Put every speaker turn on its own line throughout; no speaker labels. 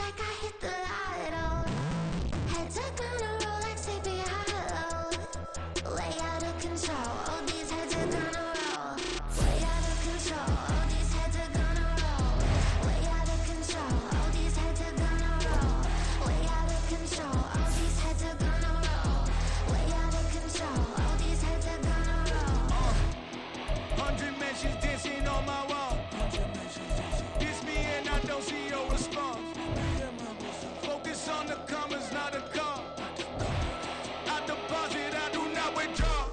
like I hit the lotto. Heads are gonna roll like sleepy hollow. Way out of control, all these heads are gonna roll. Way out of control, all these heads are gonna roll. Way out of control, all these heads are gonna roll. Way out of control, all these heads are gonna roll. Way out of control, all these heads are gonna roll.
100 mentions dancing on my wall. Kiss me and I don't see your response. Focus on the commas, not a call. I deposit, I do not withdraw.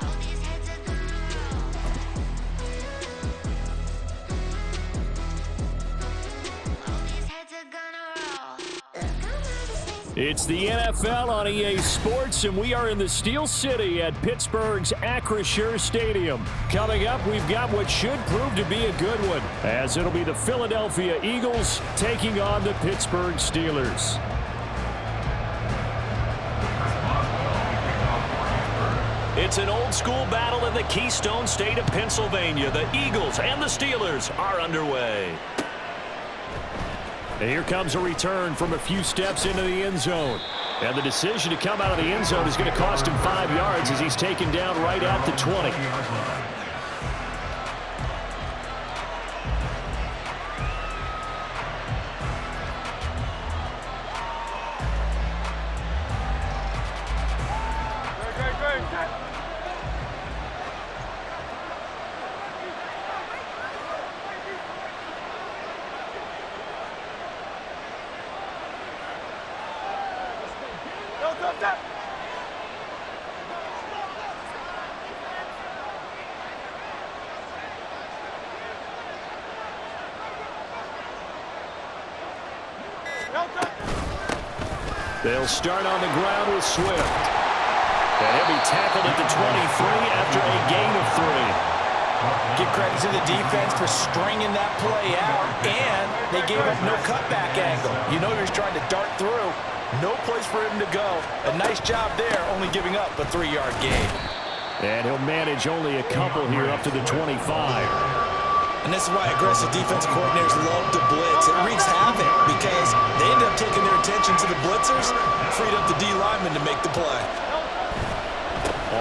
All these heads are gonna roll. All these heads are gonna roll. Look, I'm out of space.
It's the NFL on EA Sports, and we are in the Steel City at Pittsburgh's Acrisure Stadium. Coming up, we've got what should prove to be a good one, as it'll be the Philadelphia Eagles taking on the Pittsburgh Steelers. It's an old-school battle in the Keystone State of Pennsylvania. The Eagles and the Steelers are underway. And here comes a return from a few steps into the end zone. And the decision to come out of the end zone is going to cost him 5 yards as he's taken down right at the 20. They'll start on the ground with Swift. And he'll be tackled at the 23 after a gain of 3.
Give credit to the defense for stringing that play out, and they gave up no cutback angle. You know he's trying to dart through. No place for him to go. A nice job there, only giving up a 3-yard gain.
And he'll manage only a couple here up to the 25.
And this is why aggressive defensive coordinators love to blitz. It wreaks havoc because they end up taking their attention to the blitzers, freed up the D lineman to make the play.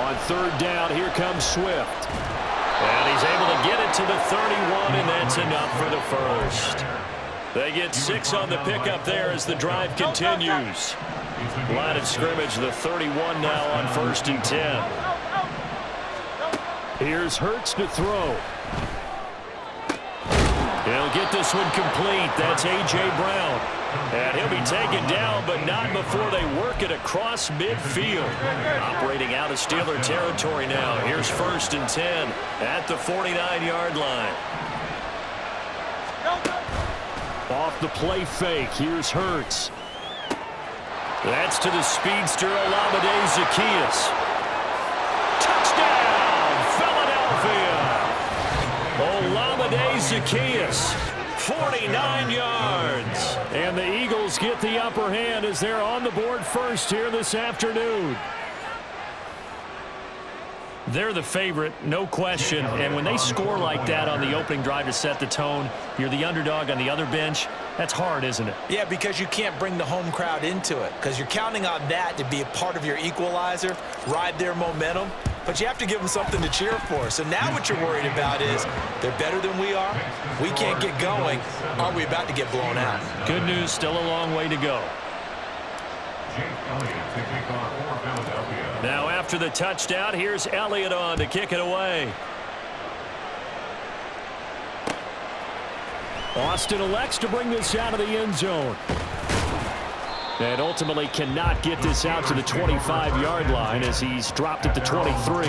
On third down, here comes Swift. And he's able to get it to the 31, and that's enough for the first. They get 6 on the pickup there as the drive continues. Line of scrimmage, the 31 now on 1st and 10. Here's Hurts to throw. He'll get this one complete. That's A.J. Brown. And he'll be taken down, but not before they work it across midfield. Operating out of Steeler territory now. Here's 1st and 10 at the 49-yard line. Off the play fake. Here's Hurts. That's to the speedster, Olamide Zaccheaus. Touchdown, Philadelphia! Olamide Zaccheaus, 49 yards. And the Eagles get the upper hand as they're on the board first here this afternoon. They're the favorite, no question. And when they score like that on the opening drive to set the tone, you're the underdog on the other bench. That's hard, isn't it?
Yeah, because you can't bring the home crowd into it because you're counting on that to be a part of your equalizer, ride their momentum. But you have to give them something to cheer for. So now what you're worried about is they're better than we are. We can't get going. Are we about to get blown out?
Good news, still a long way to go. Now after the touchdown, here's Elliott on to kick it away. Austin elects to bring this out of the end zone. And ultimately cannot get this out to the 25-yard line as he's dropped at the 23.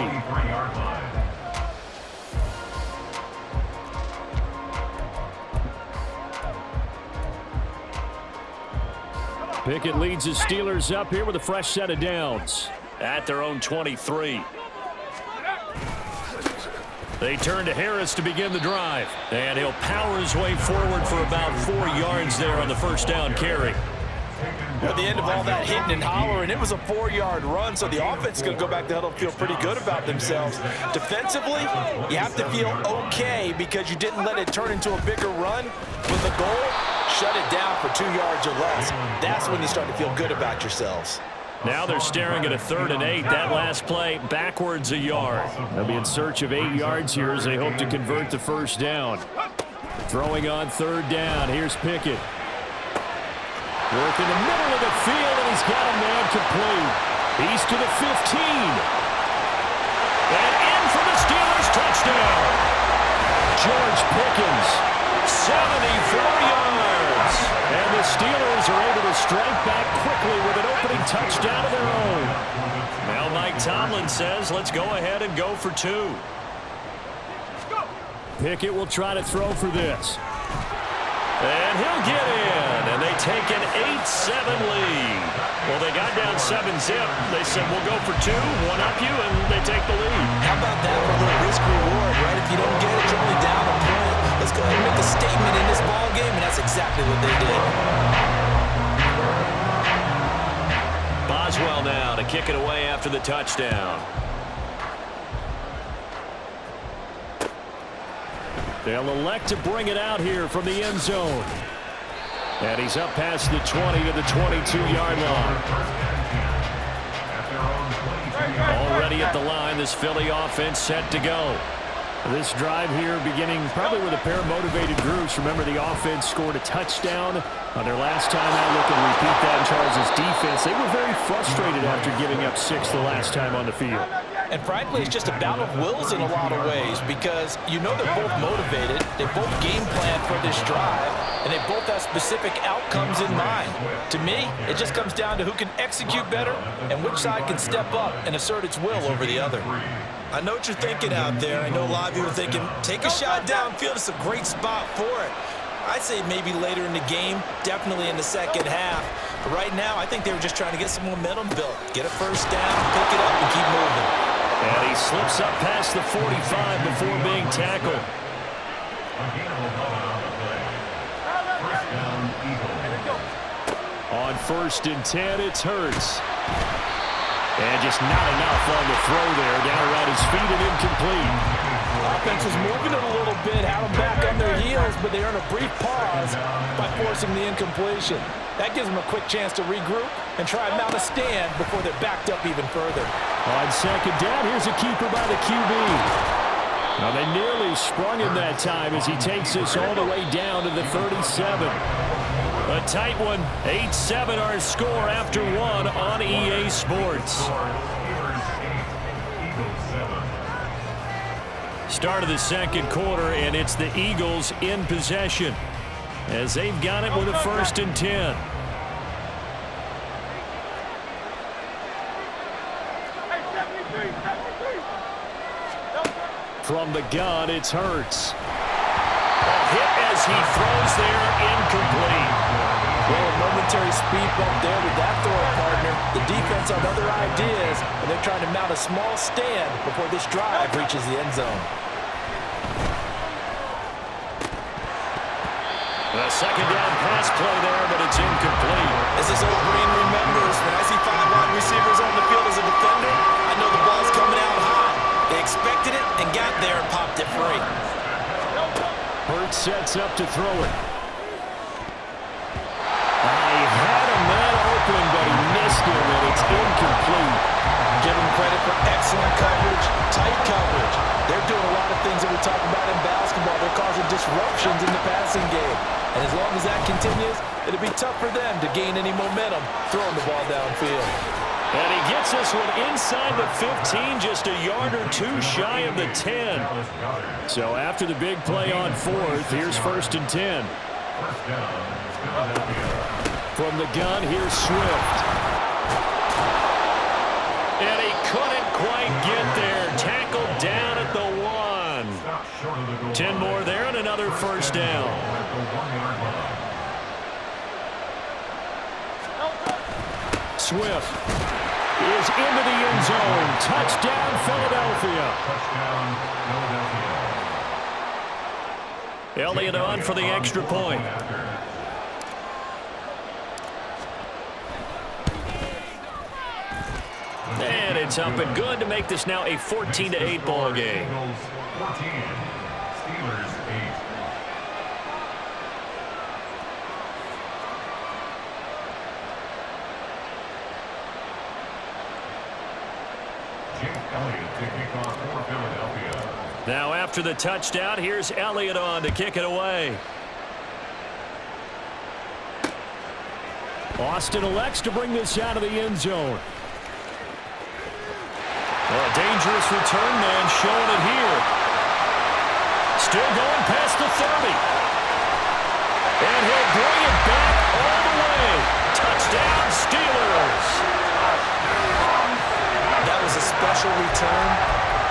Pickett leads his Steelers up here with a fresh set of downs at their own 23. They turn to Harris to begin the drive. And he'll power his way forward for about 4 yards there on the first down carry.
At the end of all that hitting and hollering, it was a 4-yard run, so the offense is going to go back to huddle and feel pretty good about themselves. Defensively, you have to feel okay because you didn't let it turn into a bigger run. With the goal, shut it down for 2 yards or less. That's when you start to feel good about yourselves.
Now they're staring at a 3rd and 8. That last play, backwards a yard. They'll be in search of 8 yards here as they hope to convert the first down. Throwing on 3rd down. Here's Pickett. Work in the middle of the field, and he's got a man complete. He's to the 15. And in for the Steelers touchdown. George Pickens, 74 yards. And the Steelers are able to strike back quickly with an opening touchdown of their own. Now Mike Tomlin says, let's go ahead and go for 2. Pickett will try to throw for this. And he'll get in, and they take an 8-7 lead. Well, they got down 7-zip. They said, we'll go for 2, one-up you, and they take the lead.
How about that for a little risk-reward, right? If you don't get it, you're only down a point. Let's go ahead and make a statement in this ball game, and that's exactly what they did.
Boswell now to kick it away after the touchdown. They'll elect to bring it out here from the end zone. And he's up past the 20 to the 22-yard line. Already at the line, this Philly offense set to go. This drive here beginning probably with a pair of motivated groups. Remember, the offense scored a touchdown on their last time out. Look and repeat that in Charles' defense. They were very frustrated after giving up 6 the last time on the field.
And frankly, it's just a battle of wills in a lot of ways because you know they're both motivated, they both game plan for this drive, and they both have specific outcomes in mind. To me, it just comes down to who can execute better and which side can step up and assert its will over the other. I know what you're thinking out there. I know a lot of you are thinking, take a shot downfield. It's a great spot for it. I'd say maybe later in the game, definitely in the second half. But right now, I think they were just trying to get some momentum built. Get a first down, pick it up, and keep moving.
And he slips up past the 45 before being tackled. On 1st and 10, it's Hurts. And just not enough on the throw there. Down around his feet and incomplete.
Offense was moving it a little bit, had them back on their heels, but they earn a brief pause by forcing the incompletion. That gives them a quick chance to regroup and try and mount a stand before they're backed up even further.
On 2nd down, here's a keeper by the QB. Now they nearly sprung him that time as he takes us all the way down to the 37. A tight one, 8-7 our score after 1 on EA Sports. Start of the 2nd quarter, and it's the Eagles in possession as they've got it with a 1st and 10. From the gun, it's Hurts. A hit as he throws there, incomplete.
Well, a momentary speed bump there with that throw partner. The defense on other ideas, and they're trying to mount a small stand before this drive reaches the end zone.
A 2nd down pass play there, but it's incomplete.
As this old green remembers, when I see 5 wide receivers on the field as a defender, I know the ball's coming out hot. They expected it and got there and popped it free.
Hurts sets up to throw it. He had a man open, but he missed him, and it's incomplete.
Give them credit for excellent coverage, tight coverage. They're doing a lot of things that we talk about in basketball. They're causing disruptions in the passing game. And as long as that continues, it'll be tough for them to gain any momentum throwing the ball downfield.
And he gets this one inside the 15, just a yard or 2 shy of the 10. So after the big play on 4th, here's 1st and 10. From the gun, here's Swift. And he couldn't quite get there. Tackled down at the 1. 10 more there and another first down. Swift is into the end zone. Touchdown, Philadelphia. Elliott on for the extra point. It's up and good to make this now a 14-8 ball game.
Eagles 14, Steelers 8.
Now after the touchdown, here's Elliott on to kick it away. Austin elects to bring this out of the end zone. Well, a dangerous return man showing it here. Still going past the 30. And he'll bring it back all the way. Touchdown, Steelers.
That was a special return,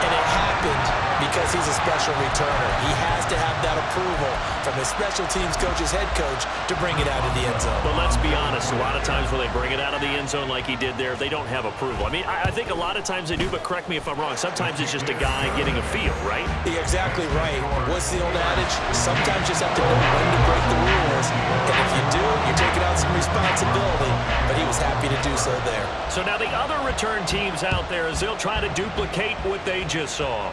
and it happened because he's a special returner. He has to have that approval from his special teams coach's head coach to bring it out of the end zone.
But let's be honest, a lot of times when they bring it out of the end zone like he did there, they don't have approval. I mean, I think a lot of times they do, but correct me if I'm wrong. Sometimes it's just a guy getting a feel, right?
You're exactly right. What's the old adage? Sometimes you just have to know when to break the rules. And if you do, you're taking out some responsibility. But he was happy to do so there.
So now the other return teams out there as they'll try to duplicate what they just saw.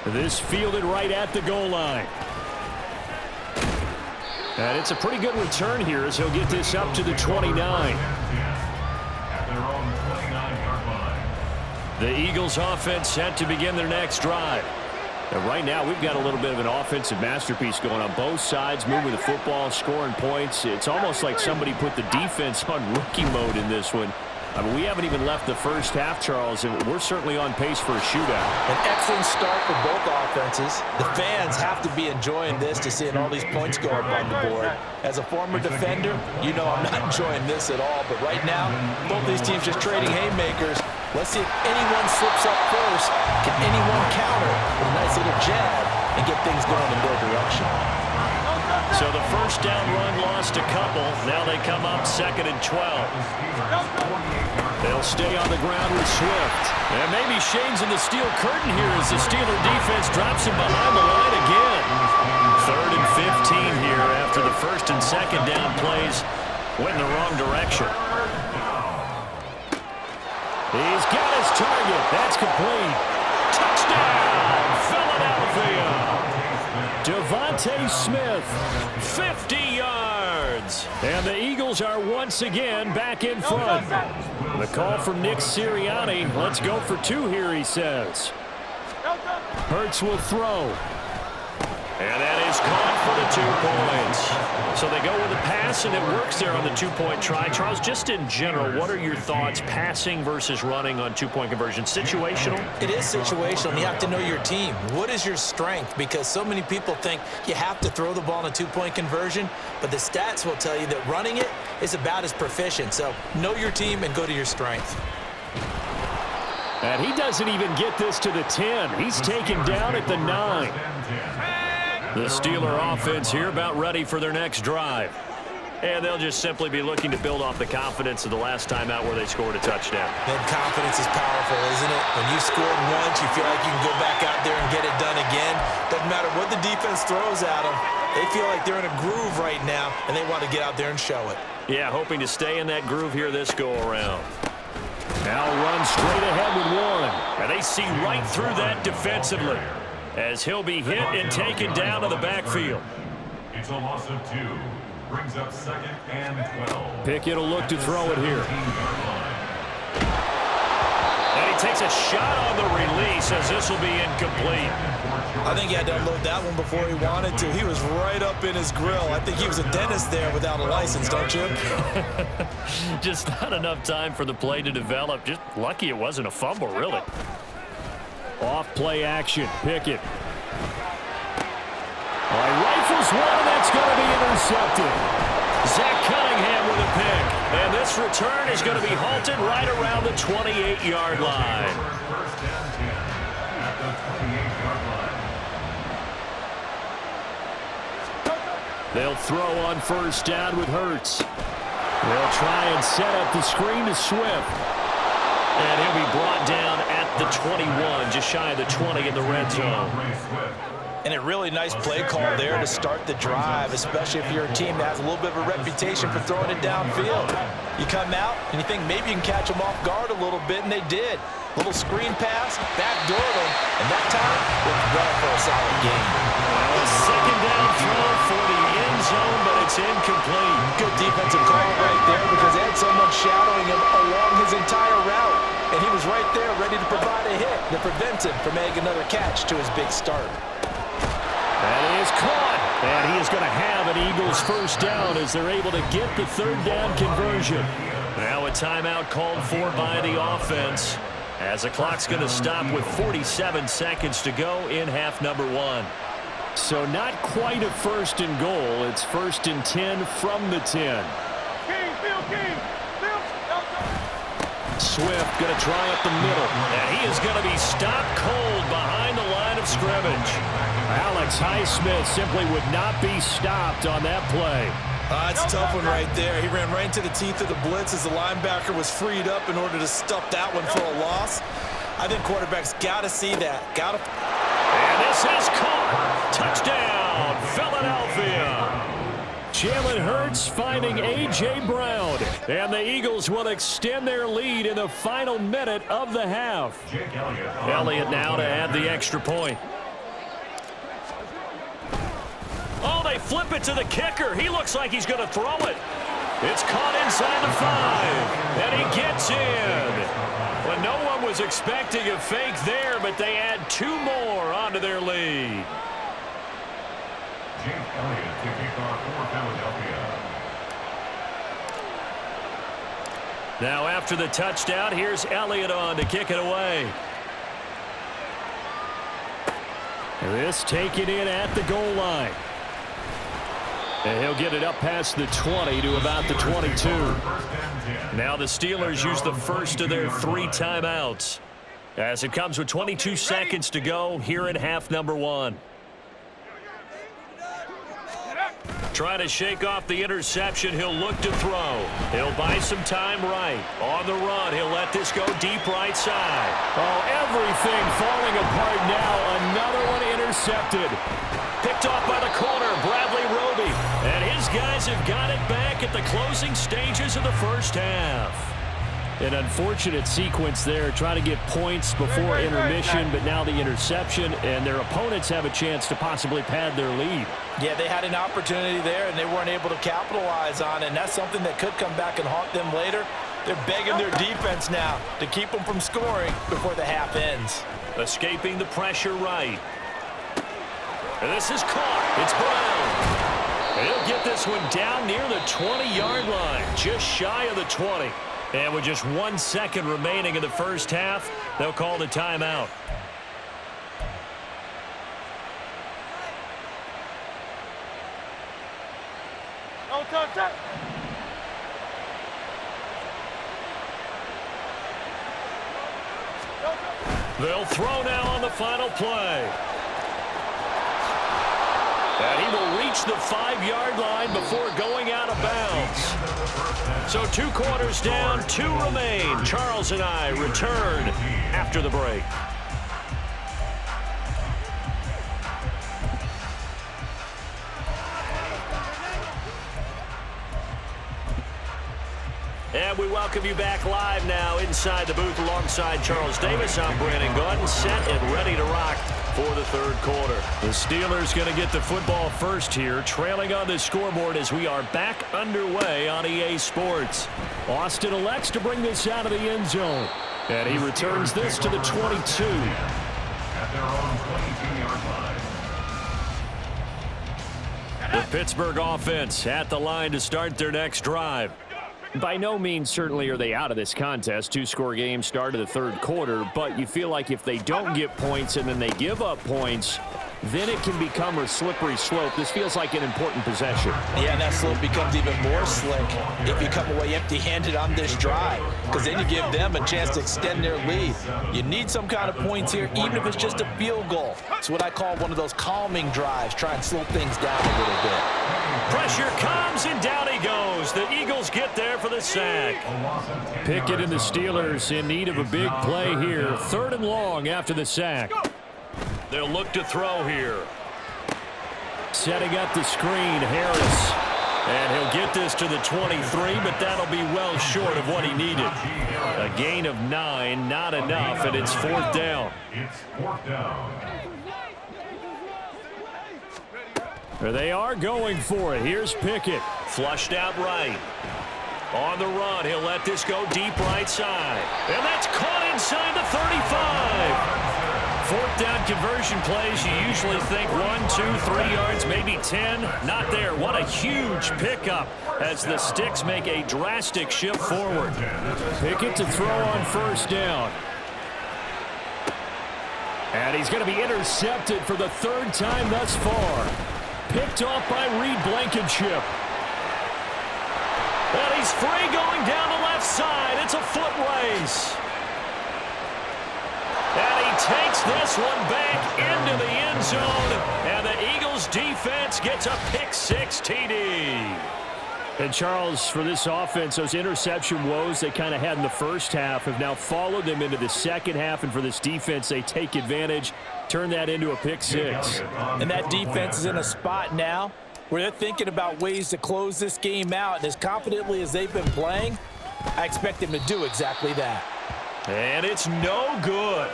This fielded right at the goal line. And it's a pretty good return here as he'll get this up to the 29.
At their own 29-yard line.
The Eagles offense set to begin their next drive. And right now we've got a little bit of an offensive masterpiece going on both sides, moving the football, scoring points. It's almost like somebody put the defense on rookie mode in this one. I mean, we haven't even left the first half, Charles, and we're certainly on pace for a shootout.
An excellent start for both offenses. The fans have to be enjoying this to seeing all these points go up on the board. As a former defender, you know I'm not enjoying this at all. But right now, both these teams just trading haymakers. Let's see if anyone slips up first. Can anyone counter with a nice little jab and get things going in their direction?
So the first down run lost a couple. Now they come up 2nd and 12. They'll stay on the ground with Swift. And maybe Shane's in the steel curtain here as the Steeler defense drops him behind the line again. 3rd and 15 here after the 1st and 2nd down plays went in the wrong direction. He's got his target. That's complete. Touchdown, Philadelphia. Devontae Smith, 50 yards. And the Eagles are once again back in front. The call from Nick Sirianni. Let's go for 2 here, he says. Hurts will throw. And that is caught for the 2 points. So they go with a pass, and it works there on the 2-point try. Charles, just in general, what are your thoughts passing versus running on 2-point conversion? Situational?
It is situational. You have to know your team. What is your strength? Because so many people think you have to throw the ball in a 2-point conversion, but the stats will tell you that running it is about as proficient. So know your team and go to your strength.
And he doesn't even get this to the 10. He's taken down at the 9. The Steeler offense here about ready for their next drive. And they'll just simply be looking to build off the confidence of the last time out where they scored a touchdown.
Then confidence is powerful, isn't it? When you scored once, you feel like you can go back out there and get it done again. Doesn't matter what the defense throws at them. They feel like they're in a groove right now, and they want to get out there and show it.
Yeah, hoping to stay in that groove here this go-around. Now run straight ahead with one. And they see right through that defensively as he'll be hit and taken down to the backfield.
It's a loss of 2. Brings up 2nd and 12.
Pickett will look to throw it here. And he takes a shot on the release as this will be incomplete.
I think he had to unload that one before he wanted to. He was right up in his grill. I think he was a dentist there without a license, don't you?
Just not enough time for the play to develop. Just lucky it wasn't a fumble, really. Off play action, Pickett. Rifles one, and that's going to be intercepted. Zach Cunningham with a pick. And this return is going to be halted right around the 28-yard line.
First down 10 at the 28-yard line.
They'll throw on first down with Hurts. They'll try and set up the screen to Swift. And he'll be brought down at the 21, just shy of the 20 in the red zone.
And a really nice play call there to start the drive, especially if you're a team that has a little bit of a reputation for throwing it downfield. You come out, and you think maybe you can catch them off guard a little bit, and they did. Little screen pass, backdoored them, and that time, went well for a solid gain.
Well, a second down throw for the end zone, but it's incomplete.
Good defensive call right there because they had someone shadowing him along his entire route, and he was right there ready to provide a hit that prevents him from making another catch to his big start.
That is caught, and he is going to have an Eagles first down as they're able to get the third down conversion. Now a timeout called for by the offense, as the clock's going to stop with 47 seconds to go in half number 1. So not quite a first and goal. It's first and 10 from the 10. Swift going to try up the middle, and he is going to be stopped cold behind the line of scrimmage. Alex Highsmith simply would not be stopped on that play.
That's a tough one right there. He ran right into the teeth of the blitz as the linebacker was freed up in order to stuff that one for a loss. I think quarterbacks got to see that.
And this is caught. Touchdown, Philadelphia. Jalen Hurts finding A.J. Brown. And the Eagles will extend their lead in the final minute of the half. Elliott now to add the extra point. Oh, they flip it to the kicker. He looks like he's going to throw it. It's caught inside the 5, and he gets in. Well, no one was expecting a fake there, but they add 2 more onto their lead.
Jake Elliott to kick off for Philadelphia.
Now after the touchdown, here's Elliott on to kick it away. This taken in at the goal line. And he'll get it up past the 20 to about the 22. Now the Steelers use the first of their 3 timeouts, as it comes with 22 seconds to go here in half number 1. Trying to shake off the interception. He'll look to throw. He'll buy some time right. On the run, he'll let this go deep right side. Oh, everything falling apart now. Another one intercepted. Picked off by the corner, Bradley Roby. And his guys have got it back at the closing stages of the first half. An unfortunate sequence there, trying to get points before intermission, but now the interception, and their opponents have a chance to possibly pad their lead.
Yeah, they had an opportunity there, and they weren't able to capitalize on it, and that's something that could come back and haunt them later. They're begging their defense now to keep them from scoring before the half ends.
Escaping the pressure right. And this is caught. It's Brown. And he'll get this one down near the 20-yard line, just shy of the 20. And with just 1 second remaining in the first half, they'll call the timeout. They'll throw now on the final play. And he will reach the 5-yard line before going out of bounds. So 2 quarters down, 2 remain. Charles and I return after the break. And we welcome you back live now inside the booth alongside Charles Davis. I'm Brandon Gordon, set and ready to rock for the third quarter. The Steelers going to get the football first here, trailing on the scoreboard as we are back underway on EA Sports. Austin elects to bring this out of the end zone, and he returns this to the 22.
At their own 22-yard line.
The Pittsburgh offense at the line to start their next drive. By no means certainly are they out of this contest. 2-score game start of the third quarter, but you feel like if they don't get points and then they give up points, then it can become a slippery slope. This feels like an important possession.
Yeah, and that slope becomes even more slick if you come away empty-handed on this drive, because then you give them a chance to extend their lead. You need some kind of points here, even if it's just a field goal. It's what I call one of those calming drives, try and slow things down a little bit.
Pressure comes, and down he goes. The Eagles get there for the sack. Pickett and the Steelers in need of a big play here. 3rd and long after the sack. They'll look to throw here. Setting up the screen, Harris. And he'll get this to the 23, but that'll be well short of what he needed. A gain of 9, not enough, and it's 4th down.
It's 4th down.
There they are going for it. Here's Pickett. Flushed out right. On the run, he'll let this go deep right side. And that's caught inside the 35. 4th down conversion plays, you usually think 1, 2, 3 yards, maybe 10. Not there. What a huge pickup as the Sticks make a drastic shift forward. Pickett to throw on 1st down. And he's going to be intercepted for the 3rd time thus far. Picked off by Reed Blankenship. And he's free going down the left side. It's a foot race. And he takes this one back into the end zone. And the Eagles defense gets a pick-6 TD. And Charles, for this offense, those interception woes they kind of had in the first half have now followed them into the second half. And for this defense, they take advantage, turn that into a pick-6.
And that defense is in a spot now where they're thinking about ways to close this game out. And as confidently as they've been playing, I expect them to do exactly that.
And it's no good.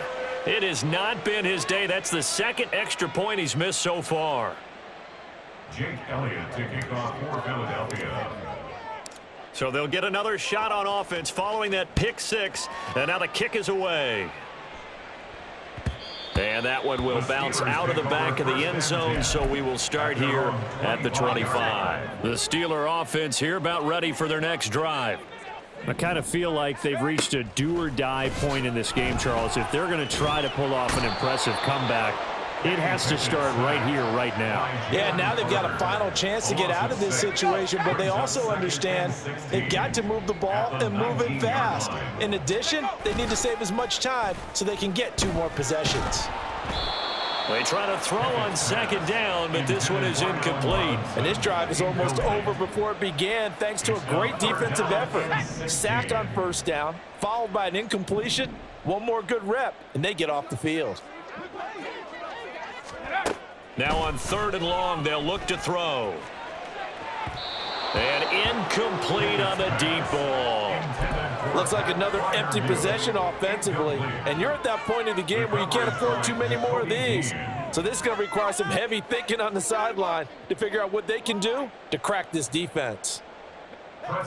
It has not been his day. That's the 2nd extra point he's missed so far.
Jake Elliott to kick off for Philadelphia.
So they'll get another shot on offense following that pick-6. And now the kick is away. And that one will bounce out of the back of the end zone, so we will start here at the 25. The Steeler offense here about ready for their next drive. I kind of feel like they've reached a do-or-die point in this game, Charles. If they're going to try to pull off an impressive comeback, it has to start right here, right now.
Yeah, now they've got a final chance to get out of this situation, but they also understand they've got to move the ball and move it fast. In addition, they need to save as much time so they can get 2 more possessions.
They try to throw on 2nd down, but this one is incomplete.
And this drive is almost over before it began thanks to a great defensive effort. Sack on 1st down, followed by an incompletion, 1 more good rep, and they get off the field.
Now on 3rd and long, they'll look to throw. And incomplete on the deep ball.
Looks like another empty possession offensively. And you're at that point in the game where you can't afford too many more of these. So this is going to require some heavy thinking on the sideline to figure out what they can do to crack this defense.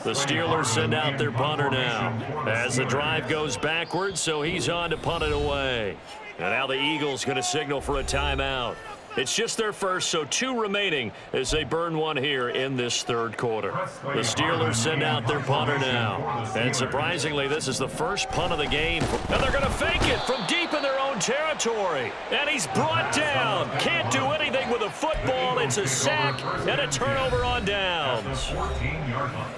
The Steelers send out their punter now as the drive goes backwards, so he's on to punt it away. And now the Eagles going to signal for a timeout. It's just their first, so 2 remaining as they burn one here in this 3rd quarter. The Steelers send out their punter now. And surprisingly, this is the first punt of the game. And they're going to fake it from deep in their own territory. And he's brought down. Can't do anything with a football. It's a sack and a turnover on downs.
14-yard line.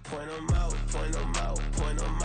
Point 'em out, point 'em out, point 'em